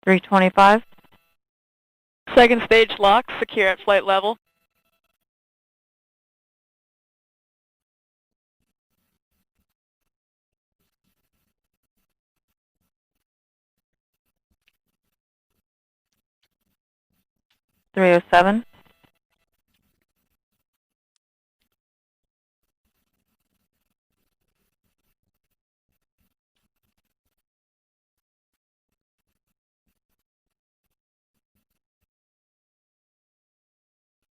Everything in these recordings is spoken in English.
325. Second stage lock, secure at flight level. .307.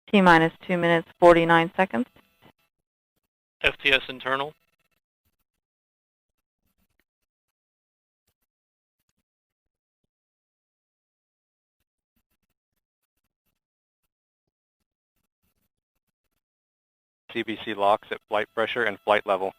T-minus 2 minutes, 49 seconds. FTS internal. CBC locks at flight pressure and flight level.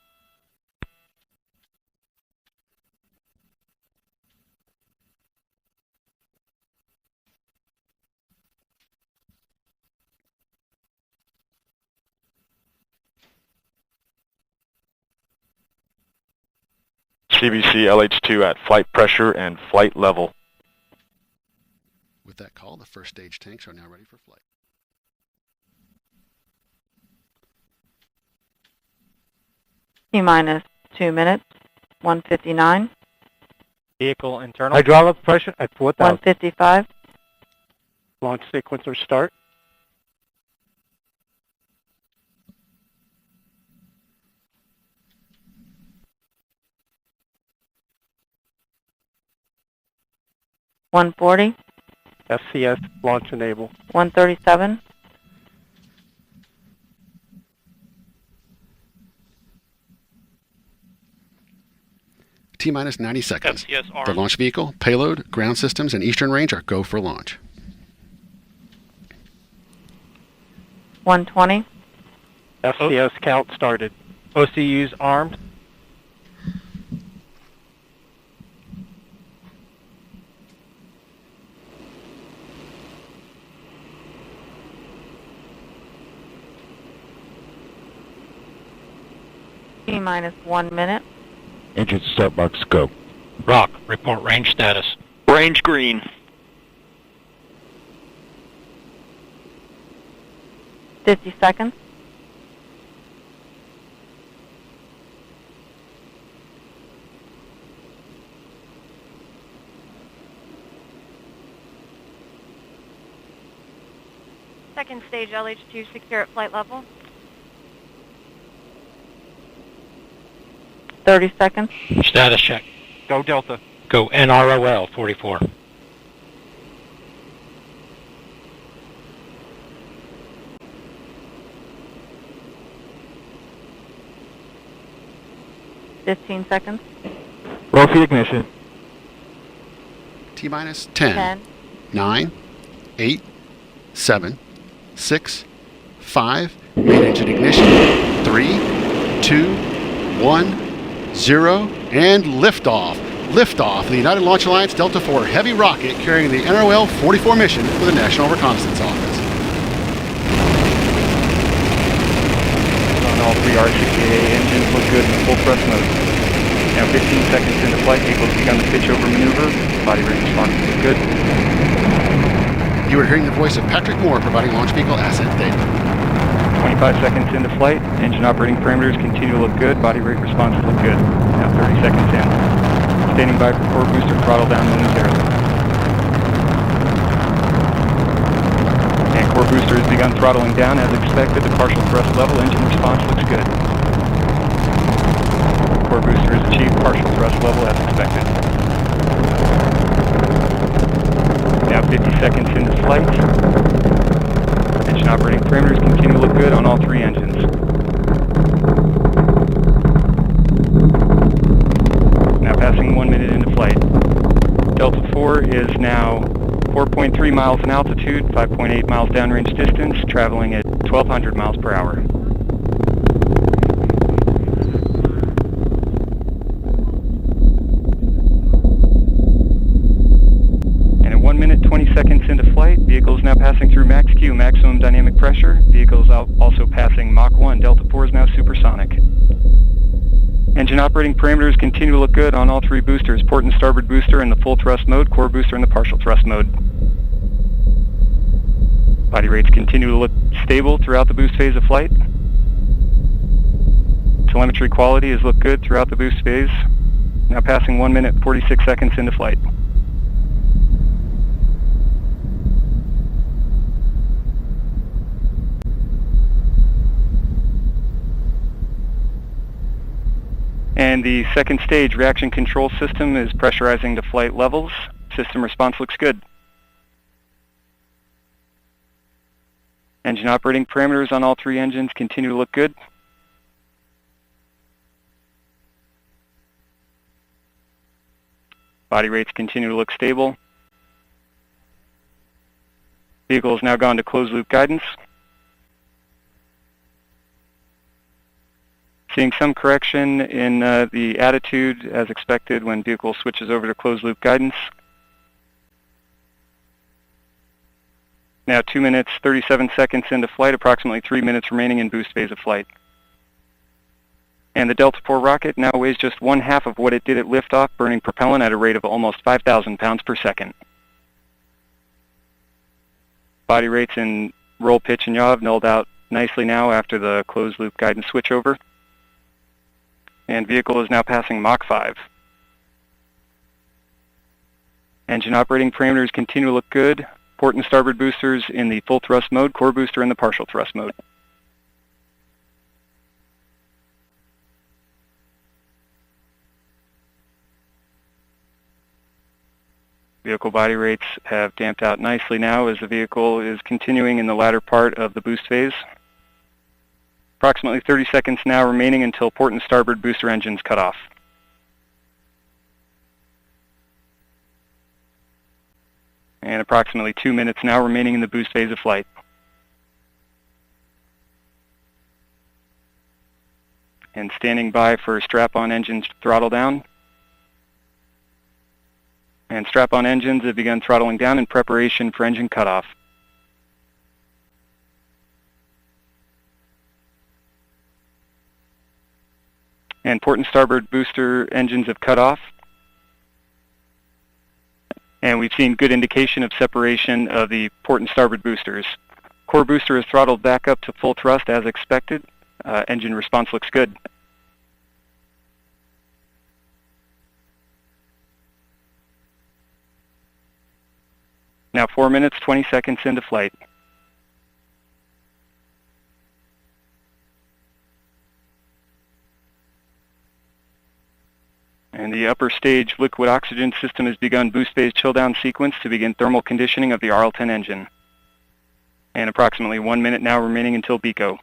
CBC LH2 at flight pressure and flight level. With that call, the first stage tanks are now ready for flight. T-minus 2 minutes, 159. Vehicle internal. Hydraulic pressure at 4,000. 155. Launch sequencer start. .140. FCS launch enable. 137. T-minus 90 seconds. FTS armed. The launch vehicle, payload, ground systems, and eastern range are go for launch. 120. FCS count started. OCUs armed. T-minus 1 minute. Engine start box go. Rock, report range status. Range green. .50 seconds. Second stage LH2 secure at flight level. 30 seconds. Status check. Go Delta. Go NROL 44. .15 seconds. Roll feed ignition. T-minus 10, 10. 9, 8, 7, 6, 5, main engine ignition, 3, 2, 1, 0, and liftoff. Liftoff, the United Launch Alliance Delta IV Heavy rocket carrying the NROL 44 mission for the National Reconnaissance Office. On all three R6A engines look good in full thrust mode. Now 15 seconds into flight, vehicle's begun the pitch over maneuver. Body rate response is good. You are hearing the voice of Patrick Moore providing launch vehicle ascent data. 25 seconds into flight, engine operating parameters continue to look good, body rate responses look good. Now 30 seconds in. Standing by for core booster throttle down momentarily. And core booster has begun throttling down as expected. The partial thrust level, engine response looks good. Core booster has achieved partial thrust level as expected. Now 50 seconds into flight. Engine operating parameters continue to look good on all three engines. Now passing 1 minute into flight. Delta IV is now 4.3 miles in altitude, 5.8 miles downrange distance, traveling at 1,200 miles per hour. And at 1 minute 20 seconds into flight, vehicle is now passing through max Q, maximum dynamic pressure. Vehicle is also passing Mach 1. Delta IV is now supersonic. Engine operating parameters continue to look good on all three boosters. Port and starboard booster in the full thrust mode, core booster in the partial thrust mode. Body rates continue to look stable throughout the boost phase of flight. Telemetry quality has looked good throughout the boost phase. Now passing 1 minute 46 seconds into flight. And the second stage reaction control system is pressurizing to flight levels. System response looks good. Engine operating parameters on all three engines continue to look good. Body rates continue to look stable. Vehicle has now gone to closed loop guidance. Seeing some correction in the attitude as expected when vehicle switches over to closed loop guidance. Now 2 minutes 37 seconds into flight, approximately 3 minutes remaining in boost phase of flight. And the Delta IV rocket now weighs just 1/2 of what it did at liftoff, burning propellant at a rate of almost 5,000 pounds per second. Body rates in roll, pitch, and yaw have nulled out nicely now after the closed loop guidance switchover. And vehicle is now passing Mach 5. Engine operating parameters continue to look good. Port and starboard boosters in the full thrust mode, core booster in the partial thrust mode. Vehicle body rates have damped out nicely now as the vehicle is continuing in the latter part of the boost phase. Approximately 30 seconds now remaining until port and starboard booster engines cut off. And approximately 2 minutes now remaining in the boost phase of flight. And standing by for strap-on engines throttle down. And strap-on engines have begun throttling down in preparation for engine cutoff. And port and starboard booster engines have cut off. And we've seen good indication of separation of the port and starboard boosters. Core booster is throttled back up to full thrust as expected. Engine response looks good. Now 4 minutes, 20 seconds into flight. And the upper stage liquid oxygen system has begun boost phase chill down sequence to begin thermal conditioning of the RL-10 engine. And approximately 1 minute now remaining until BECO.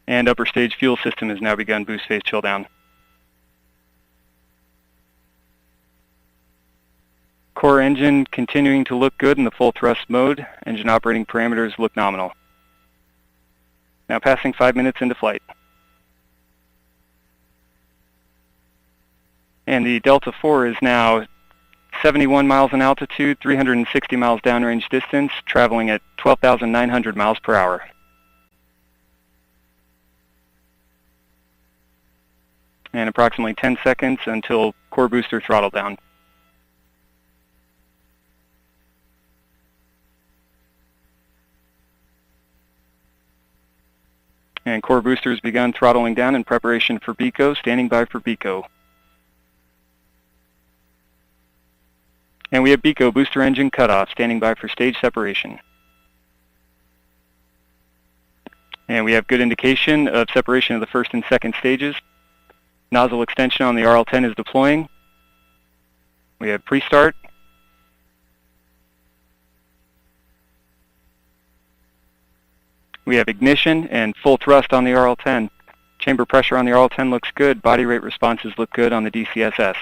And upper stage fuel system has now begun boost phase chill down. Core engine continuing to look good in the full thrust mode. Engine operating parameters look nominal. Now passing 5 minutes into flight. And the Delta IV is now 71 miles in altitude, 360 miles downrange distance, traveling at 12,900 miles per hour. And approximately 10 seconds until core booster throttle down. And core booster has begun throttling down in preparation for BECO, standing by for BECO. And we have BECO, booster engine cutoff, standing by for stage separation. And we have good indication of separation of the first and second stages. Nozzle extension on the RL-10 is deploying. We have pre-start. We have ignition and full thrust on the RL-10. Chamber pressure on the RL-10 looks good. Body rate responses look good on the DCSS.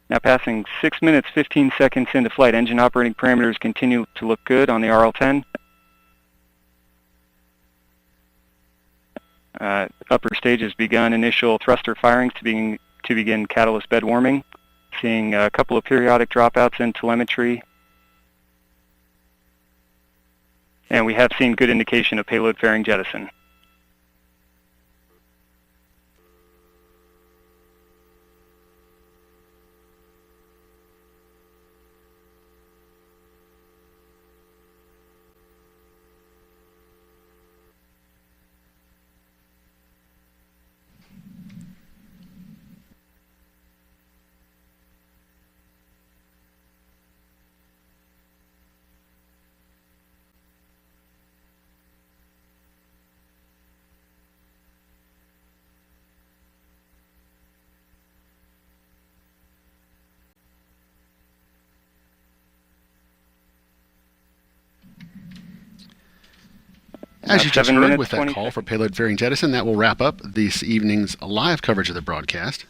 Now passing 6 minutes, 15 seconds into flight. Engine operating parameters continue to look good on the RL-10. Upper stage has begun initial thruster firings to begin catalyst bed warming. seeing a couple of periodic dropouts in telemetry. And we have seen good indication of payload fairing jettison. As you just 7 heard minutes, with that 20 call for seconds. payload fairing jettison, that will wrap up this evening's live coverage of the broadcast.